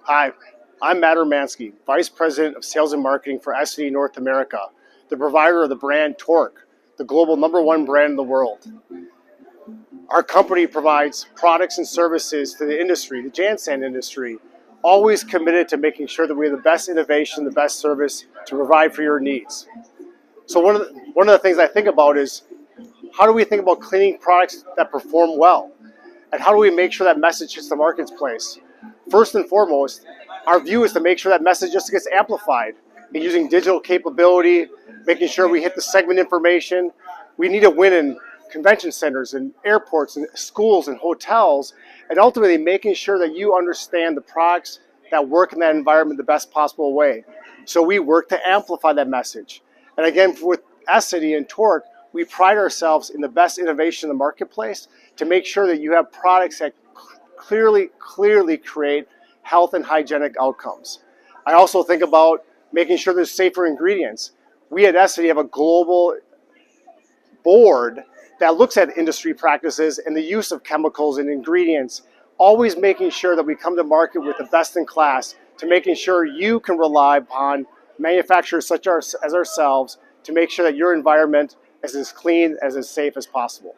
Hi, I'm Matt Urmanski, Vice President of Sales and Marketing for Essity North America, the provider of the brand Torque, the global #1 brand in the world. Our company provides products and services to the industry, the Jansan industry, always committed to making sure that we have the best innovation, the best service to provide for your needs. So one of the things I think about is, how do we think about cleaning products that perform well? And how do we make sure that message hits the marketplace? First and foremost, our view is to make sure that message just gets amplified and using digital capability, making sure we hit the segment information. We need to win in convention centers and airports and schools and hotels, and ultimately making sure that you understand the products that work in that environment the best possible way. So we work to amplify that message. And again, with Essity and Torque, we pride ourselves in the best innovation in the marketplace to make sure that you have products that clearly create health and hygienic outcomes. I also think about making sure there's safer ingredients. We at Essity have a global board that looks at industry practices and the use of chemicals and ingredients, always making sure that we come to market with the best in class, to making sure you can rely upon manufacturers such as ourselves to make sure that your environment is as clean, as safe as possible.